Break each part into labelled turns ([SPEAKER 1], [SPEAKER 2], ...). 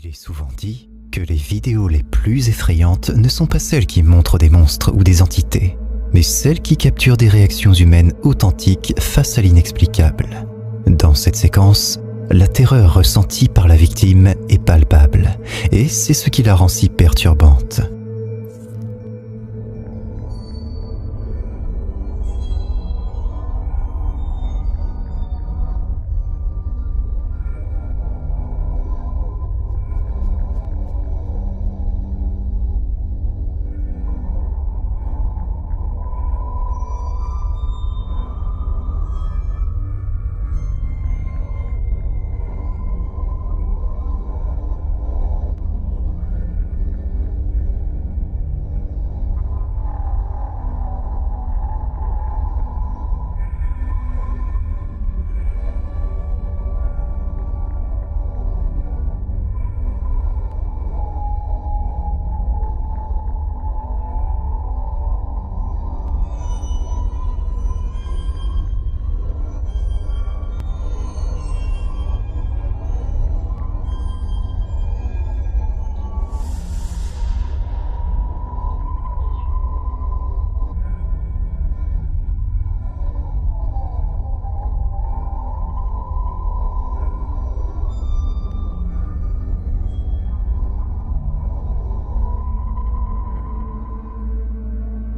[SPEAKER 1] Il est souvent dit que les vidéos les plus effrayantes ne sont pas celles qui montrent des monstres ou des entités, mais celles qui capturent des réactions humaines authentiques face à l'inexplicable. Dans cette séquence, la terreur ressentie par la victime est palpable, et c'est ce qui la rend si perturbante.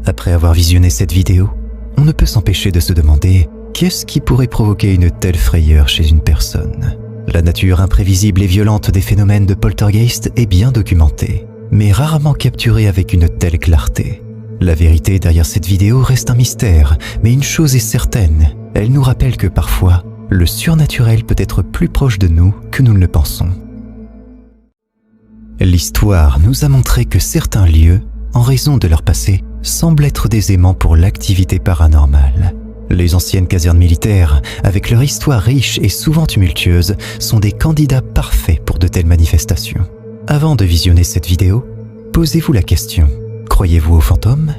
[SPEAKER 1] Après avoir visionné cette vidéo, on ne peut s'empêcher de se demander qu'est-ce qui pourrait provoquer une telle frayeur chez une personne. La nature imprévisible et violente des phénomènes de poltergeist est bien documentée, mais rarement capturée avec une telle clarté. La vérité derrière cette vidéo reste un mystère, mais une chose est certaine, elle nous rappelle que parfois, le surnaturel peut être plus proche de nous que nous ne le pensons. L'histoire nous a montré que certains lieux, en raison de leur passé, semblent être des aimants pour l'activité paranormale. Les anciennes casernes militaires, avec leur histoire riche et souvent tumultueuse, sont des candidats parfaits pour de telles manifestations. Avant de visionner cette vidéo, posez-vous la question, croyez-vous aux fantômes ?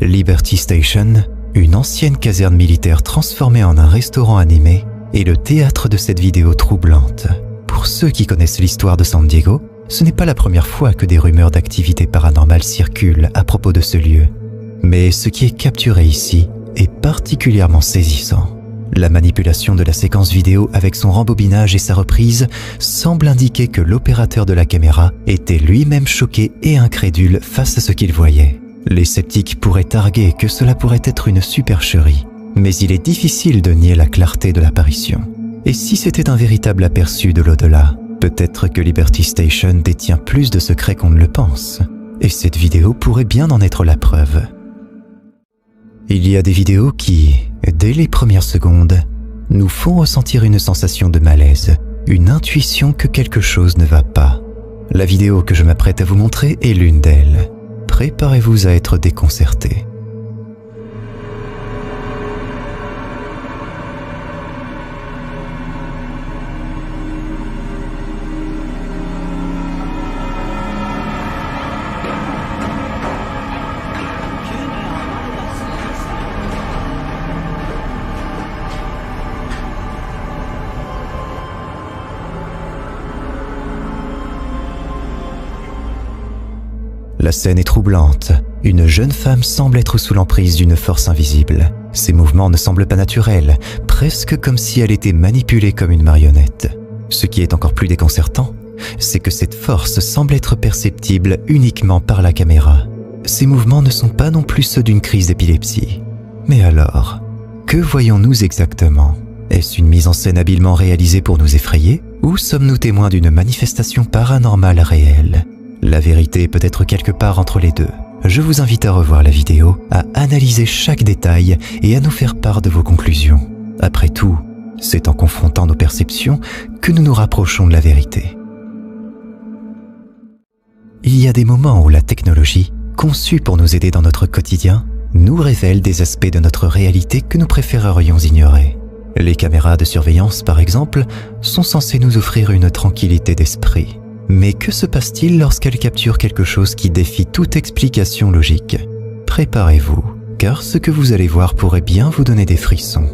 [SPEAKER 1] Liberty Station, une ancienne caserne militaire transformée en un restaurant animé, est le théâtre de cette vidéo troublante. Pour ceux qui connaissent l'histoire de San Diego, ce n'est pas la première fois que des rumeurs d'activité paranormale circulent à propos de ce lieu. Mais ce qui est capturé ici est particulièrement saisissant. La manipulation de la séquence vidéo avec son rembobinage et sa reprise semble indiquer que l'opérateur de la caméra était lui-même choqué et incrédule face à ce qu'il voyait. Les sceptiques pourraient arguer que cela pourrait être une supercherie, mais il est difficile de nier la clarté de l'apparition. Et si c'était un véritable aperçu de l'au-delà, peut-être que Liberty Station détient plus de secrets qu'on ne le pense, et cette vidéo pourrait bien en être la preuve. Il y a des vidéos qui, dès les premières secondes, nous font ressentir une sensation de malaise, une intuition que quelque chose ne va pas. La vidéo que je m'apprête à vous montrer est l'une d'elles. Préparez-vous à être déconcerté. La scène est troublante. Une jeune femme semble être sous l'emprise d'une force invisible. Ses mouvements ne semblent pas naturels, presque comme si elle était manipulée comme une marionnette. Ce qui est encore plus déconcertant, c'est que cette force semble être perceptible uniquement par la caméra. Ces mouvements ne sont pas non plus ceux d'une crise d'épilepsie. Mais alors, que voyons-nous exactement ? Est-ce une mise en scène habilement réalisée pour nous effrayer ? Ou sommes-nous témoins d'une manifestation paranormale réelle ? La vérité peut être quelque part entre les deux. Je vous invite à revoir la vidéo, à analyser chaque détail et à nous faire part de vos conclusions. Après tout, c'est en confrontant nos perceptions que nous nous rapprochons de la vérité. Il y a des moments où la technologie, conçue pour nous aider dans notre quotidien, nous révèle des aspects de notre réalité que nous préférerions ignorer. Les caméras de surveillance, par exemple, sont censées nous offrir une tranquillité d'esprit. Mais que se passe-t-il lorsqu'elle capture quelque chose qui défie toute explication logique? Préparez-vous, car ce que vous allez voir pourrait bien vous donner des frissons.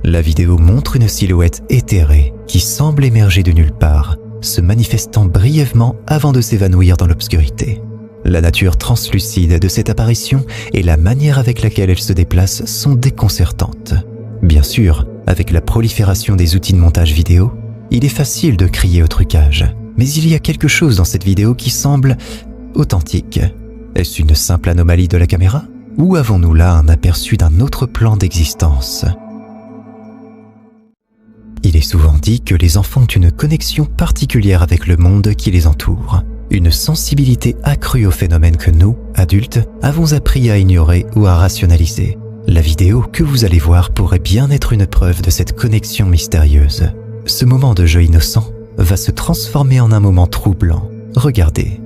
[SPEAKER 1] La vidéo montre une silhouette éthérée qui semble émerger de nulle part, se manifestant brièvement avant de s'évanouir dans l'obscurité. La nature translucide de cette apparition et la manière avec laquelle elle se déplace sont déconcertantes. Bien sûr, avec la prolifération des outils de montage vidéo, il est facile de crier au trucage, mais il y a quelque chose dans cette vidéo qui semble authentique. Est-ce une simple anomalie de la caméra? Ou avons-nous là un aperçu d'un autre plan d'existence? Il est souvent dit que les enfants ont une connexion particulière avec le monde qui les entoure, une sensibilité accrue aux phénomènes que nous, adultes, avons appris à ignorer ou à rationaliser. La vidéo que vous allez voir pourrait bien être une preuve de cette connexion mystérieuse. Ce moment de jeu innocent va se transformer en un moment troublant. Regardez.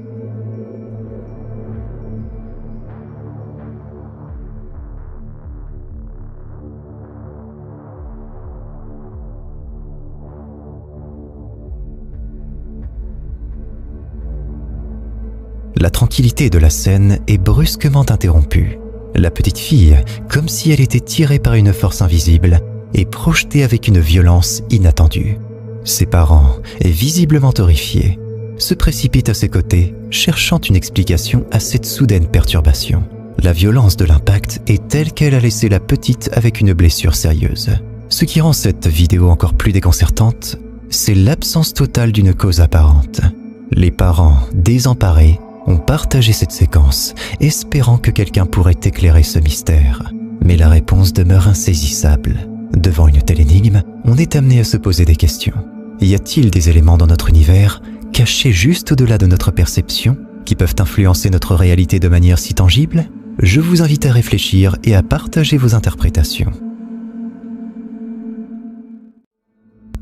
[SPEAKER 1] La tranquillité de la scène est brusquement interrompue. La petite fille, comme si elle était tirée par une force invisible, est projetée avec une violence inattendue. Ses parents, visiblement horrifiés, se précipitent à ses côtés, cherchant une explication à cette soudaine perturbation. La violence de l'impact est telle qu'elle a laissé la petite avec une blessure sérieuse. Ce qui rend cette vidéo encore plus déconcertante, c'est l'absence totale d'une cause apparente. Les parents, désemparés, ont partagé cette séquence, espérant que quelqu'un pourrait éclairer ce mystère. Mais la réponse demeure insaisissable. Devant une telle énigme, on est amené à se poser des questions. Y a-t-il des éléments dans notre univers, cachés juste au-delà de notre perception, qui peuvent influencer notre réalité de manière si tangible? Je vous invite à réfléchir et à partager vos interprétations.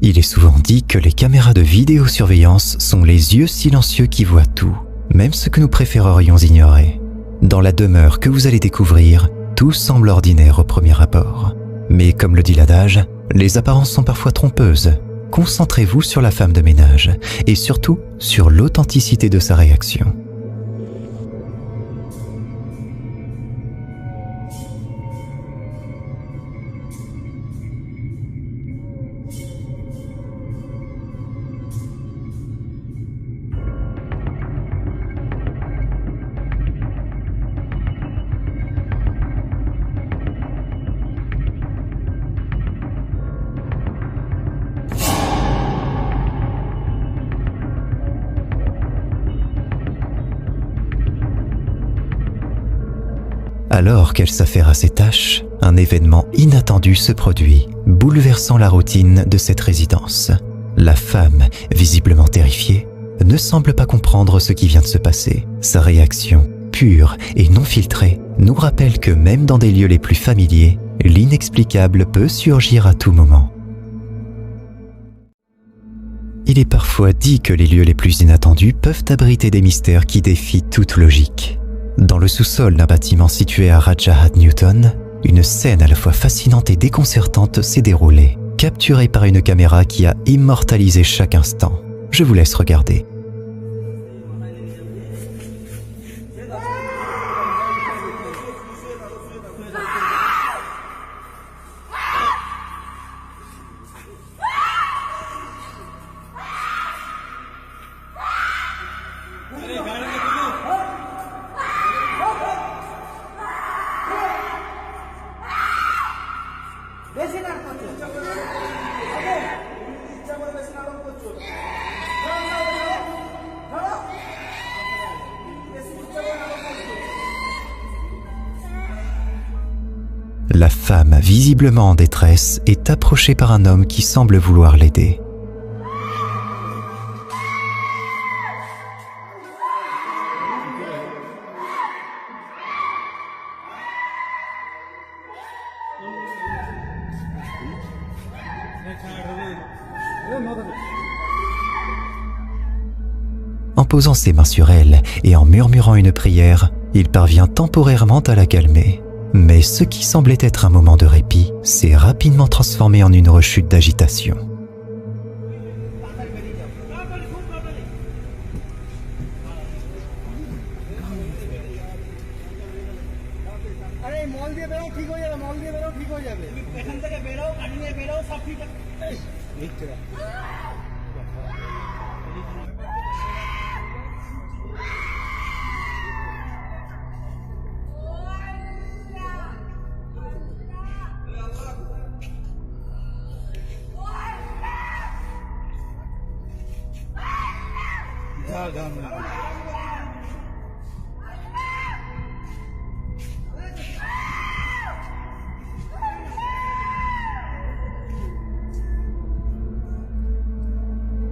[SPEAKER 1] Il est souvent dit que les caméras de vidéosurveillance sont les yeux silencieux qui voient tout, même ce que nous préférerions ignorer. Dans la demeure que vous allez découvrir, tout semble ordinaire au premier abord. Mais comme le dit l'adage, les apparences sont parfois trompeuses. Concentrez-vous sur la femme de ménage et surtout sur l'authenticité de sa réaction. Alors qu'elle s'affaire à ses tâches, un événement inattendu se produit, bouleversant la routine de cette résidence. La femme, visiblement terrifiée, ne semble pas comprendre ce qui vient de se passer. Sa réaction, pure et non filtrée, nous rappelle que même dans des lieux les plus familiers, l'inexplicable peut surgir à tout moment. Il est parfois dit que les lieux les plus inattendus peuvent abriter des mystères qui défient toute logique. Dans le sous-sol d'un bâtiment situé à Raja Newton, une scène à la fois fascinante et déconcertante s'est déroulée, capturée par une caméra qui a immortalisé chaque instant. Je vous laisse regarder. La femme, visiblement en détresse, est approchée par un homme qui semble vouloir l'aider. En posant ses mains sur elle et en murmurant une prière, il parvient temporairement à la calmer. Mais ce qui semblait être un moment de répit s'est rapidement transformé en une rechute d'agitation.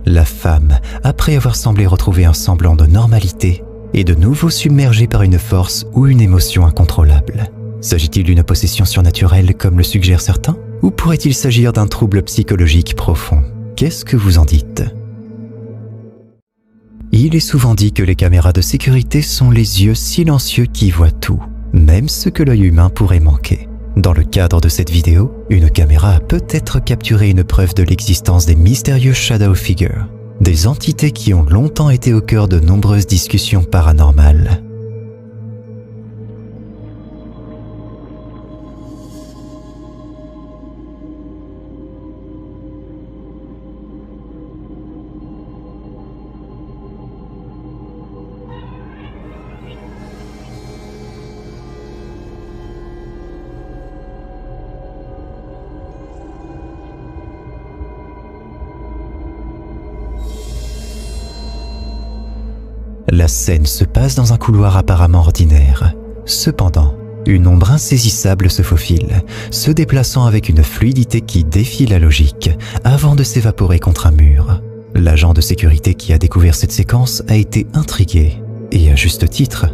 [SPEAKER 1] La femme, après avoir semblé retrouver un semblant de normalité, est de nouveau submergée par une force ou une émotion incontrôlable. S'agit-il d'une possession surnaturelle comme le suggèrent certains? Ou pourrait-il s'agir d'un trouble psychologique profond? Qu'est-ce que vous en dites? Il est souvent dit que les caméras de sécurité sont les yeux silencieux qui voient tout, même ce que l'œil humain pourrait manquer. Dans le cadre de cette vidéo, une caméra a peut-être capturé une preuve de l'existence des mystérieux Shadow Figures, des entités qui ont longtemps été au cœur de nombreuses discussions paranormales. La scène se passe dans un couloir apparemment ordinaire. Cependant, une ombre insaisissable se faufile, se déplaçant avec une fluidité qui défie la logique, avant de s'évaporer contre un mur. L'agent de sécurité qui a découvert cette séquence a été intrigué, et à juste titre.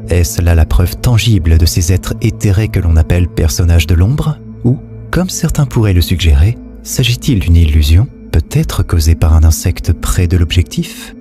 [SPEAKER 1] Est-ce là la preuve tangible de ces êtres éthérés que l'on appelle personnages de l'ombre? Ou, comme certains pourraient le suggérer, s'agit-il d'une illusion, peut-être causée par un insecte près de l'objectif?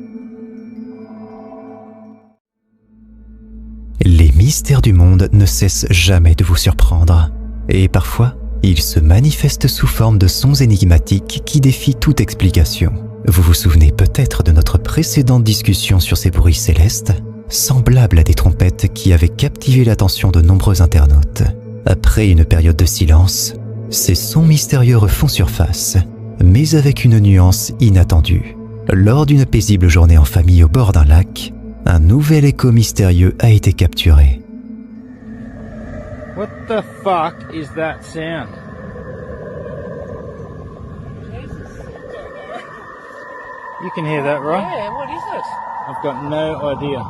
[SPEAKER 1] Les mystères du monde ne cessent jamais de vous surprendre. Et parfois, ils se manifestent sous forme de sons énigmatiques qui défient toute explication. Vous vous souvenez peut-être de notre précédente discussion sur ces bruits célestes, semblables à des trompettes qui avaient captivé l'attention de nombreux internautes. Après une période de silence, ces sons mystérieux refont surface, mais avec une nuance inattendue. Lors d'une paisible journée en famille au bord d'un lac, un nouvel écho mystérieux a été capturé.
[SPEAKER 2] What the fuck is that sound? You can hear that, right?
[SPEAKER 3] Yeah, what is it?
[SPEAKER 2] I've got no idea.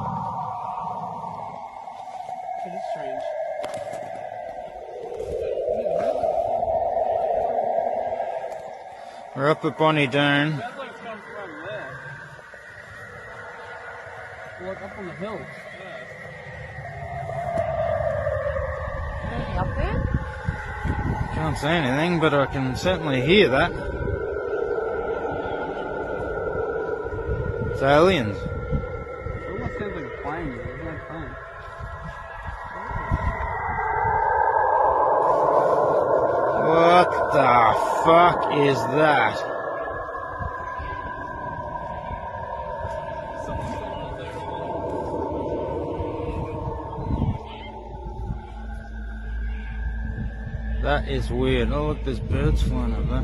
[SPEAKER 3] It is strange.
[SPEAKER 2] We're up at Bonnie Doon.
[SPEAKER 3] Sounds like it's come from there. Like up on the hill. Anything up there?
[SPEAKER 2] Can't say anything, but I can certainly hear that. It's aliens.
[SPEAKER 3] It almost sounds like a plane. There's no plane.
[SPEAKER 2] What the fuck is that? That is weird. Oh look, there's birds flying over.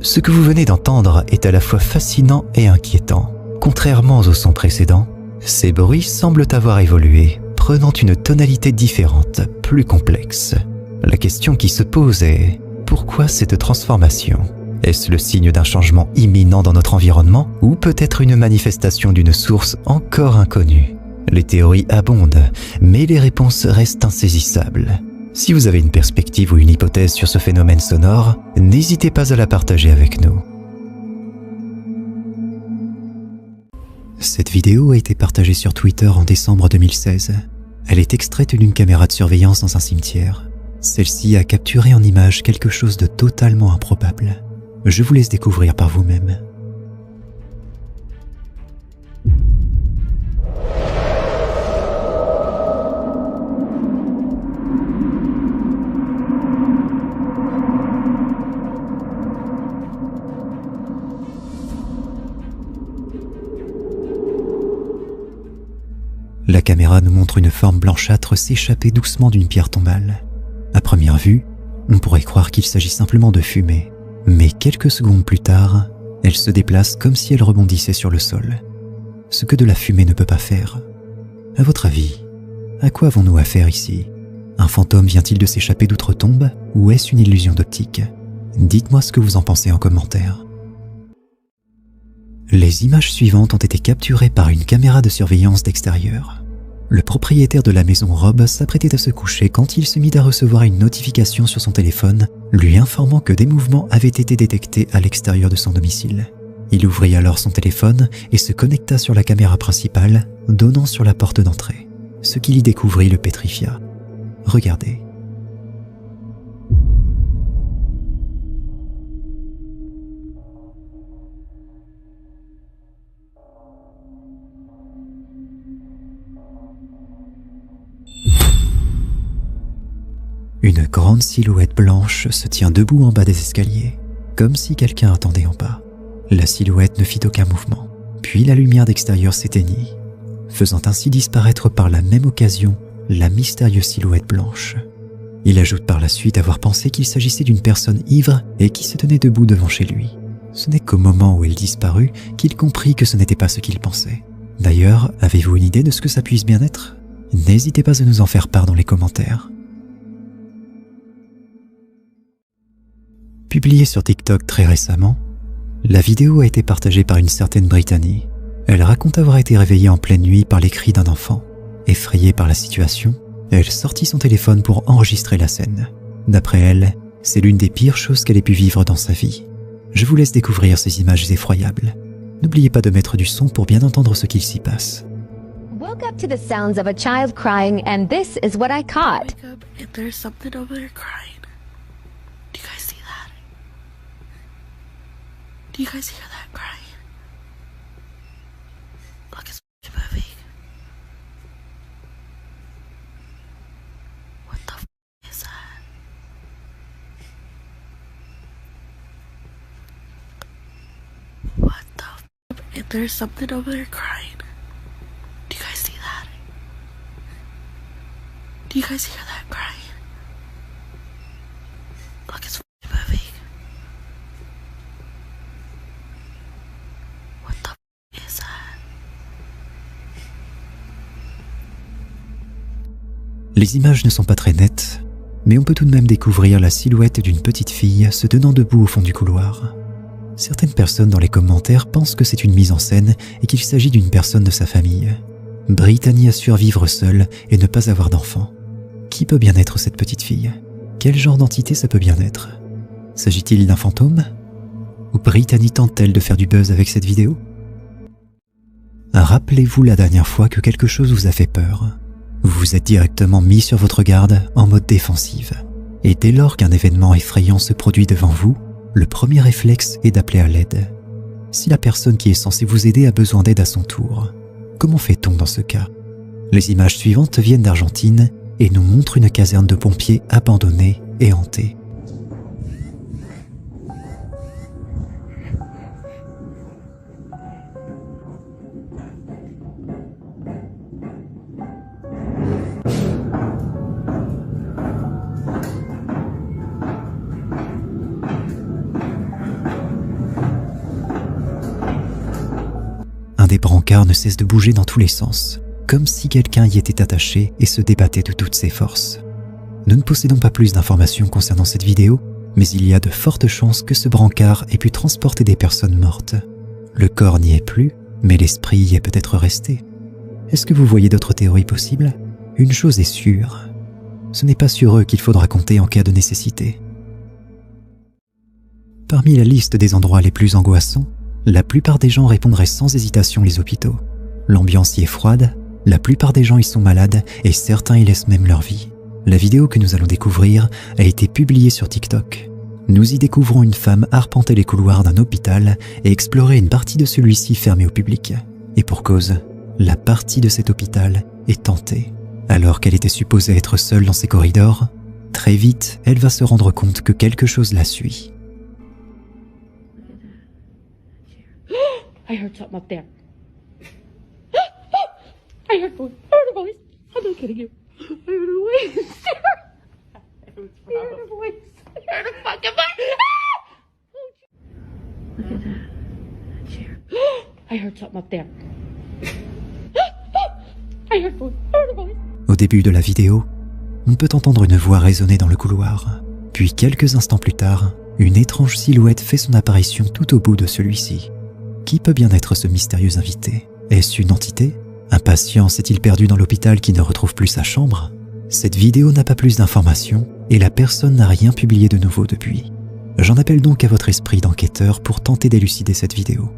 [SPEAKER 1] Ce que vous venez d'entendre est à la fois fascinant et inquiétant. Contrairement aux sons précédents, ces bruits semblent avoir évolué, prenant une tonalité différente, plus complexe. La question qui se pose est: pourquoi cette transformation? Est-ce le signe d'un changement imminent dans notre environnement ou peut-être une manifestation d'une source encore inconnue? Les théories abondent, mais les réponses restent insaisissables. Si vous avez une perspective ou une hypothèse sur ce phénomène sonore, n'hésitez pas à la partager avec nous. Cette vidéo a été partagée sur Twitter en décembre 2016. Elle est extraite d'une caméra de surveillance dans un cimetière. Celle-ci a capturé en image quelque chose de totalement improbable. Je vous laisse découvrir par vous-même. La caméra nous montre une forme blanchâtre s'échapper doucement d'une pierre tombale. À première vue, on pourrait croire qu'il s'agit simplement de fumée, mais quelques secondes plus tard, elle se déplace comme si elle rebondissait sur le sol. Ce que de la fumée ne peut pas faire. À votre avis, à quoi avons-nous affaire ici? Un fantôme vient-il de s'échapper d'outre-tombe ou est-ce une illusion d'optique? Dites-moi ce que vous en pensez en commentaire. Les images suivantes ont été capturées par une caméra de surveillance d'extérieur. Le propriétaire de la maison Rob s'apprêtait à se coucher quand il se mit à recevoir une notification sur son téléphone lui informant que des mouvements avaient été détectés à l'extérieur de son domicile. Il ouvrit alors son téléphone et se connecta sur la caméra principale, donnant sur la porte d'entrée. Ce qu'il y découvrit le pétrifia. Regardez. Une grande silhouette blanche se tient debout en bas des escaliers, comme si quelqu'un attendait en bas. La silhouette ne fit aucun mouvement, puis la lumière d'extérieur s'éteignit, faisant ainsi disparaître par la même occasion la mystérieuse silhouette blanche. Il ajoute par la suite avoir pensé qu'il s'agissait d'une personne ivre et qui se tenait debout devant chez lui. Ce n'est qu'au moment où elle disparut qu'il comprit que ce n'était pas ce qu'il pensait. D'ailleurs, avez-vous une idée de ce que ça puisse bien être? N'hésitez pas à nous en faire part dans les commentaires. Publiée sur TikTok très récemment, la vidéo a été partagée par une certaine Brittany. Elle raconte avoir été réveillée en pleine nuit par les cris d'un enfant. Effrayée par la situation, elle sortit son téléphone pour enregistrer la scène. D'après elle, c'est l'une des pires choses qu'elle ait pu vivre dans sa vie. Je vous laisse découvrir ces images effroyables. N'oubliez pas de mettre du son pour bien entendre ce qu'il s'y passe.
[SPEAKER 4] Woke up to the sounds of a child crying, and this is what I caught.
[SPEAKER 5] Wake up and there's something over there crying. Do you guys see that? Do you guys hear that crying? Look, it's moving. What the f is that? What the f? And there's something over there crying. Do you guys see that? Do you guys hear that crying? Look, it's moving. What the f is that?
[SPEAKER 1] Les images ne sont pas très nettes, mais on peut tout de même découvrir la silhouette d'une petite fille se tenant debout au fond du couloir. Certaines personnes dans les commentaires pensent que c'est une mise en scène et qu'il s'agit d'une personne de sa famille. Brittany assure vivre seule et ne pas avoir d'enfant. Qui peut bien être cette petite fille? Quel genre d'entité ça peut bien être? S'agit-il d'un fantôme? Ou Brittany tente-t-elle de faire du buzz avec cette vidéo? Rappelez-vous la dernière fois que quelque chose vous a fait peur. Vous vous êtes directement mis sur votre garde en mode défensive. Et dès lors qu'un événement effrayant se produit devant vous, le premier réflexe est d'appeler à l'aide. Si la personne qui est censée vous aider a besoin d'aide à son tour, comment fait-on dans ce cas? Les images suivantes viennent d'Argentine et nous montrent une caserne de pompiers abandonnée et hantée. Des brancards ne cessent de bouger dans tous les sens, comme si quelqu'un y était attaché et se débattait de toutes ses forces. Nous ne possédons pas plus d'informations concernant cette vidéo, mais il y a de fortes chances que ce brancard ait pu transporter des personnes mortes. Le corps n'y est plus, mais l'esprit y est peut-être resté. Est-ce que vous voyez d'autres théories possibles? Une chose est sûre, ce n'est pas sur eux qu'il faudra compter en cas de nécessité. Parmi la liste des endroits les plus angoissants, la plupart des gens répondraient sans hésitation les hôpitaux. L'ambiance y est froide, la plupart des gens y sont malades et certains y laissent même leur vie. La vidéo que nous allons découvrir a été publiée sur TikTok. nous y découvrons une femme arpenter les couloirs d'un hôpital et explorer une partie de celui-ci fermé au public. Et pour cause, la partie de cet hôpital est hantée. Alors qu'elle était supposée être seule dans ces corridors, très vite, elle va se rendre compte que quelque chose la suit.
[SPEAKER 6] I heard something up there. I heard a voice. I'm not kidding you. I heard a voice. I heard a voice. I heard a fucking voice. Look at that chair. I heard something up there. I heard a voice.
[SPEAKER 1] Au début de la vidéo, on peut entendre une voix résonner dans le couloir. Puis quelques instants plus tard, une étrange silhouette fait son apparition tout au bout de celui-ci. Qui peut bien être ce mystérieux invité? Est-ce une entité? Un patient s'est-il perdu dans l'hôpital qui ne retrouve plus sa chambre? Cette vidéo n'a pas plus d'informations et la personne n'a rien publié de nouveau depuis. J'en appelle donc à votre esprit d'enquêteur pour tenter d'élucider cette vidéo.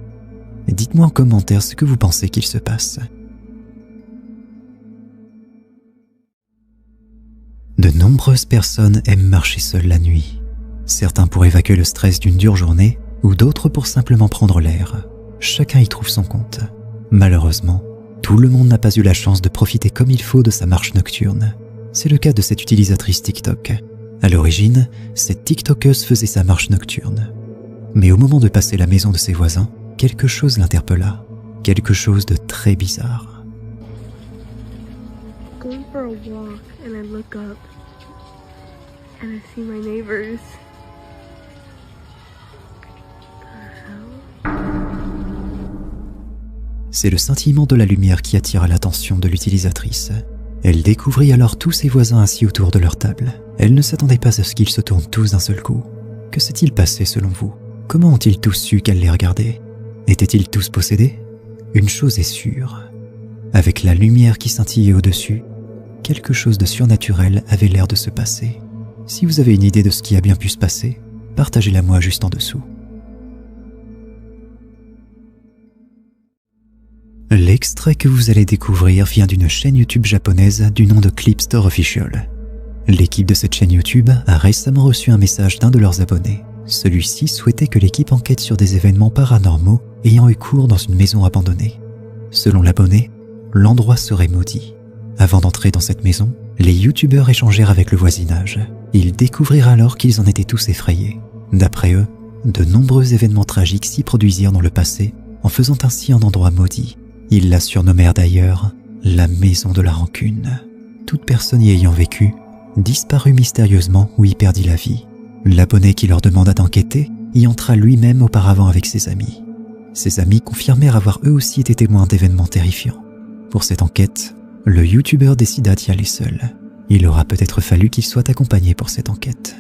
[SPEAKER 1] Dites-moi en commentaire ce que vous pensez qu'il se passe. De nombreuses personnes aiment marcher seules la nuit. Certains pour évacuer le stress d'une dure journée ou d'autres pour simplement prendre l'air. Chacun y trouve son compte. Malheureusement, tout le monde n'a pas eu la chance de profiter comme il faut de sa marche nocturne. C'est le cas de cette utilisatrice TikTok. À l'origine, cette TikTokeuse faisait sa marche nocturne. Mais au moment de passer la maison de ses voisins, quelque chose l'interpella. Quelque chose de très bizarre.
[SPEAKER 5] Going for a walk and I look up and I see my neighbors.
[SPEAKER 1] C'est le scintillement de la lumière qui attira l'attention de l'utilisatrice. Elle découvrit alors tous ses voisins assis autour de leur table. Elle ne s'attendait pas à ce qu'ils se tournent tous d'un seul coup. Que s'est-il passé selon vous? Comment ont-ils tous su qu'elle les regardait? Étaient-ils tous possédés? Une chose est sûre. Avec la lumière qui scintillait au-dessus, quelque chose de surnaturel avait l'air de se passer. Si vous avez une idée de ce qui a bien pu se passer, partagez-la moi juste en dessous. L'extrait que vous allez découvrir vient d'une chaîne YouTube japonaise du nom de Clipstore Official. L'équipe de cette chaîne YouTube a récemment reçu un message d'un de leurs abonnés. Celui-ci souhaitait que l'équipe enquête sur des événements paranormaux ayant eu cours dans une maison abandonnée. Selon l'abonné, l'endroit serait maudit. Avant d'entrer dans cette maison, les youtubeurs échangèrent avec le voisinage. Ils découvrirent alors qu'ils en étaient tous effrayés. D'après eux, de nombreux événements tragiques s'y produisirent dans le passé, en faisant ainsi un endroit maudit. Ils la surnommèrent d'ailleurs la maison de la rancune. Toute personne y ayant vécu disparut mystérieusement ou y perdit la vie. L'abonné qui leur demanda d'enquêter y entra lui-même auparavant avec ses amis. Ses amis confirmèrent avoir eux aussi été témoins d'événements terrifiants. Pour cette enquête, le youtubeur décida d'y aller seul. Il aura peut-être fallu qu'il soit accompagné pour cette enquête.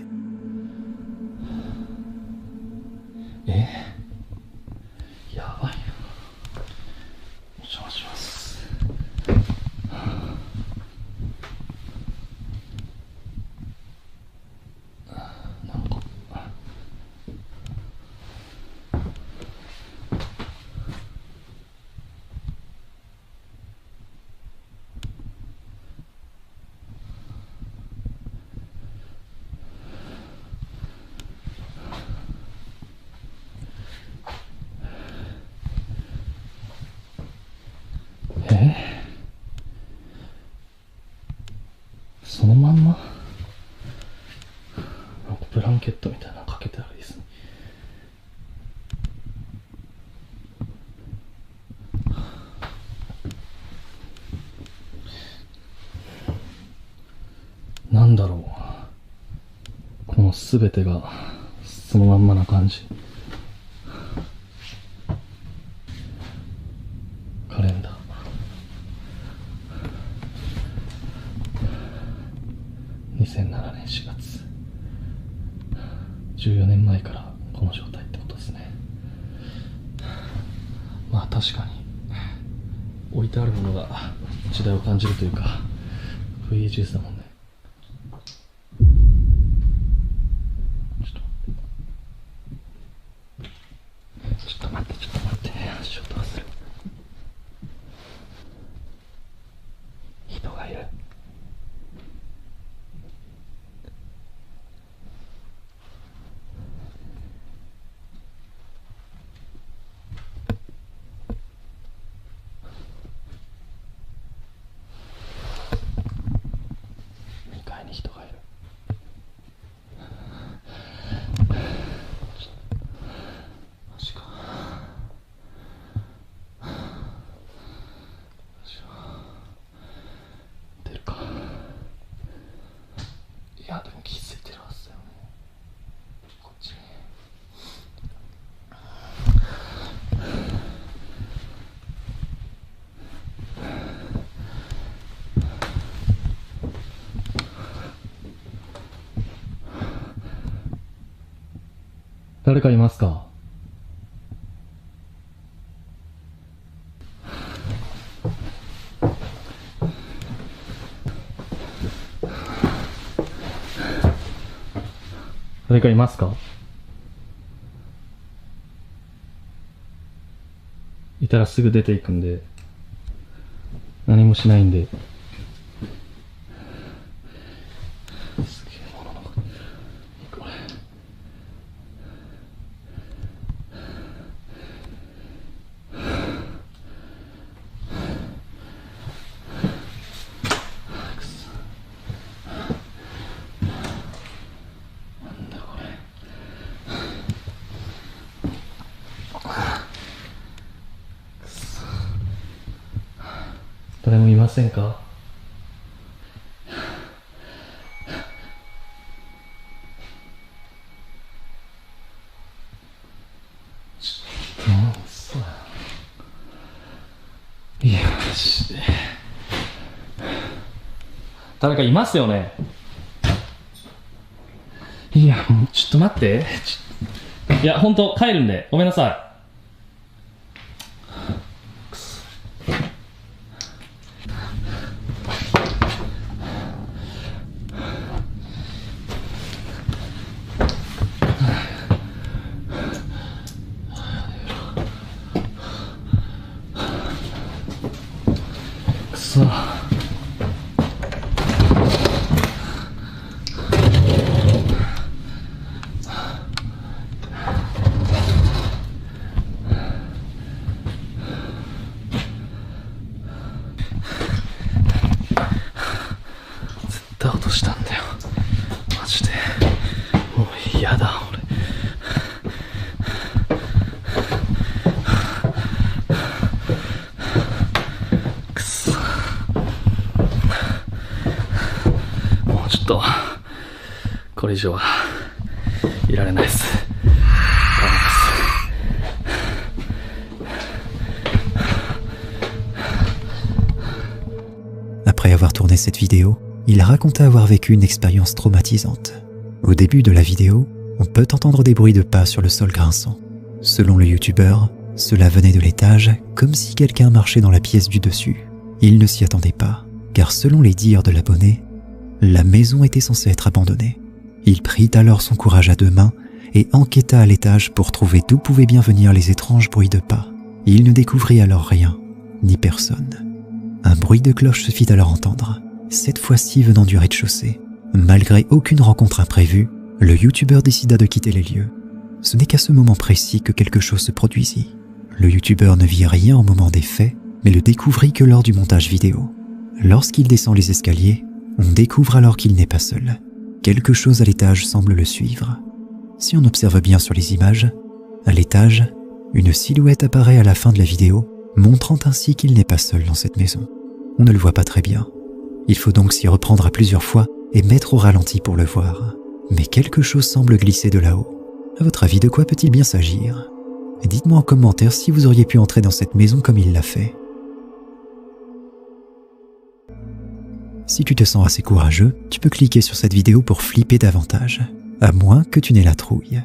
[SPEAKER 7] そのまんまなんかブランケットみたいなのかけてある椅子になんだろう、この全てがそのまんまな感じ。カレンダー2007年4月14年前からこの状態ってことですね。まあ確かに置いてあるものが時代を感じるというか VHS だもんね。ちょっと待って足音がする。人がいる。誰かいますか？誰かいますか？いたらすぐ出ていくんで、何もしないんで。すげえものがこれ。なんだこれ。誰もいませんか？そういやマジで誰かいますよね？いやもうちょっと待って、いや本当帰るんでごめんなさい。くそ。絶対落としたんだよ。マジで。もう嫌だ、俺。ちょっとこれ以上はいられないです。
[SPEAKER 1] Après avoir tourné cette vidéo, il raconta avoir vécu une expérience traumatisante. Au début de la vidéo, on peut entendre des bruits de pas sur le sol grinçant. Selon le youtubeur, cela venait de l'étage comme si quelqu'un marchait dans la pièce du dessus. Il ne s'y attendait pas, car selon les dires de l'abonné, la maison était censée être abandonnée. Il prit alors son courage à deux mains et enquêta à l'étage pour trouver d'où pouvaient bien venir les étranges bruits de pas. Il ne découvrit alors rien, ni personne. Un bruit de cloche se fit alors entendre, cette fois-ci venant du rez-de-chaussée. Malgré aucune rencontre imprévue, le youtubeur décida de quitter les lieux. Ce n'est qu'à ce moment précis que quelque chose se produisit. Le youtubeur ne vit rien au moment des faits, mais le découvrit que lors du montage vidéo. Lorsqu'il descend les escaliers, on découvre alors qu'il n'est pas seul. Quelque chose à l'étage semble le suivre. Si on observe bien sur les images, à l'étage, une silhouette apparaît à la fin de la vidéo, montrant ainsi qu'il n'est pas seul dans cette maison. On ne le voit pas très bien. Il faut donc s'y reprendre à plusieurs fois et mettre au ralenti pour le voir. Mais quelque chose semble glisser de là-haut. À votre avis, de quoi peut-il bien s'agir? Dites-moi en commentaire si vous auriez pu entrer dans cette maison comme il l'a fait. Si tu te sens assez courageux, tu peux cliquer sur cette vidéo pour flipper davantage, à moins que tu n'aies la trouille.